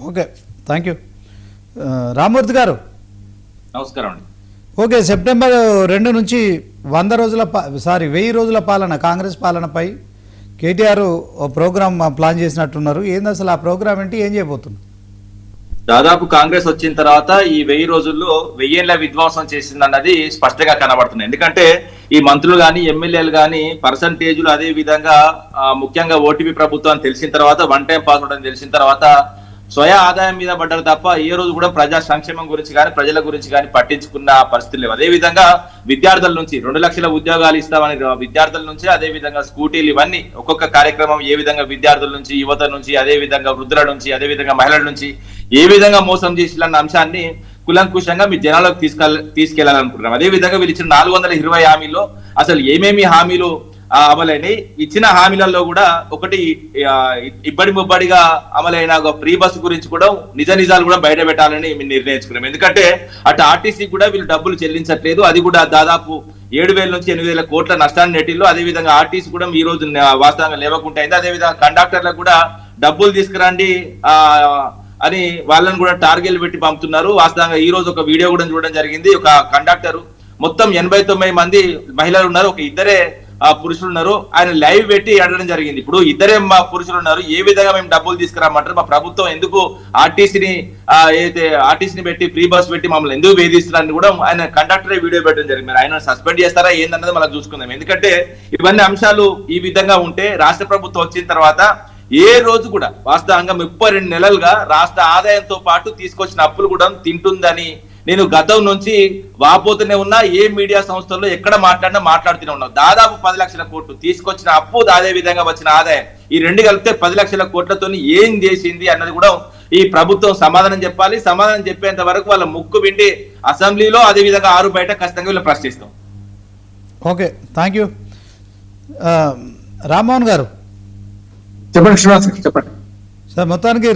Okay, thank you. Rammurthy గారు నమస్కారం అండి. ఓకే, సెప్టెంబర్ 2 నుంచి 1000 రోజుల పాలన, కాంగ్రెస్ పాలనపై కేటీఆర్ ప్రోగ్రామ్ ప్లాన్ చేసినట్టున్నారు. ఏంది అసలు ఆ ప్రోగ్రామ్ ఏంటి, ఏం చేయబోతున్నారు? దాదాపు కాంగ్రెస్ వచ్చిన తర్వాత ఈ 1000 రోజుల్లో 1000 విధ్వంసం చేసిందన్నది స్పష్టంగా కనబడుతుంది. ఎందుకంటే ఈ మంత్రులు గాని ఎమ్మెల్యేలు గాని పర్సంటేజులు, అదే విధంగా ముఖ్యంగా ఓటీపీ ప్రభుత్వం తెలిసిన తర్వాత, వన్ టైం పాస్వర్డ్ అని తెలిసిన తర్వాత స్వయ ఆదాయం మీద పడ్డారు తప్ప ఏ రోజు కూడా ప్రజా సంక్షేమం గురించి కానీ ప్రజల గురించి కానీ పట్టించుకున్న పరిస్థితులు లేవు. అదేవిధంగా విద్యార్థుల నుంచి 2 లక్షల ఉద్యోగాలు ఇస్తామని విద్యార్థుల నుంచి, అదే విధంగా స్కూటీలు, ఇవన్నీ ఒక్కొక్క కార్యక్రమం ఏ విధంగా విద్యార్థుల నుంచి, యువత నుంచి, అదే విధంగా వృద్ధుల నుంచి, అదే విధంగా మహిళల నుంచి ఏ విధంగా మోసం చేసిన అంశాన్ని కులంకుశంగా మీ జనాలకు తీసుకెళ్లాలనుకుంటున్నాం. అదే విధంగా వీళ్ళు ఇచ్చిన 420 హామీల్లో అసలు ఏమేమి హామీలు అమలైనవి, ఇచ్చిన హామీలలో కూడా ఒకటి ఇబ్బడి ముబ్బడిగా అమలైన ఒక ఫ్రీ బస్సు గురించి కూడా నిజాలు కూడా బయట పెట్టాలని మేము నిర్ణయించుకున్నాం. ఎందుకంటే అటు ఆర్టీసీ కూడా వీళ్ళు డబ్బులు చెల్లించట్లేదు. అది కూడా దాదాపు 7,000 నుంచి 8,000 కోట్ల నష్టాన్ని నెట్టిల్లో. అదే విధంగా ఆర్టీసీ కూడా ఈ రోజు వాస్తవంగా లేవకుండా అయింది. అదే విధంగా కండక్టర్లకు కూడా డబ్బులు తీసుకురండి అని వాళ్ళని కూడా టార్గెట్లు పెట్టి పంపుతున్నారు. వాస్తవంగా ఈ రోజు ఒక వీడియో కూడా చూడడం జరిగింది. ఒక కండక్టర్ మొత్తం 89 మంది మహిళలు ఉన్నారు, ఒక ఇద్దరే పురుషులు ఉన్నారు. ఆయన లైవ్ పెట్టి అడగడం జరిగింది. ఇప్పుడు ఇద్దరే పురుషులు ఉన్నారు, ఏ విధంగా మేము డబ్బులు తీసుకురామంటారు? మా ప్రభుత్వం ఎందుకు ఆర్టీసీని పెట్టి ఫ్రీ బస్ పెట్టి మమ్మల్ని ఎందుకు వేధిస్తున్నారని కూడా ఆయన కండక్టరే వీడియో పెట్టడం జరిగింది. మరి ఆయన సస్పెండ్ చేస్తారా ఏందన్నది మనం చూసుకుందాం. ఎందుకంటే ఇవన్నీ అంశాలు ఈ విధంగా ఉంటే రాష్ట్ర ప్రభుత్వం వచ్చిన తర్వాత ఏ రోజు కూడా వాస్తవంగా 32 నెలలుగా రాష్ట్ర ఆదాయంతో పాటు తీసుకొచ్చిన అప్పులు కూడా తింటుందని నేను గతం నుంచి వాపోతూనే ఉన్నా. ఏ మీడియా సంస్థల్లో ఎక్కడ మాట్లాడుతూనే ఉన్నాం. దాదాపు 10 లక్షల కోట్లు తీసుకొచ్చిన అప్పు, అదే విధంగా వచ్చిన ఆదాయం, ఈ రెండు కలిపితే 10 లక్షల కోట్లతో ఏం చేసింది అన్నది కూడా ఈ ప్రభుత్వం సమాధానం చెప్పాలి. సమాధానం చెప్పేంత వరకు వాళ్ళ ముక్కు విండి అసెంబ్లీలో, అదే విధంగా ఆరు బయట ఖచ్చితంగా వీళ్ళు ప్రశ్నిస్తాం. Okay, thank you. Rammohan garu చెప్పండి శ్రీనివాస్, చెప్పండి సార్. మొత్తానికి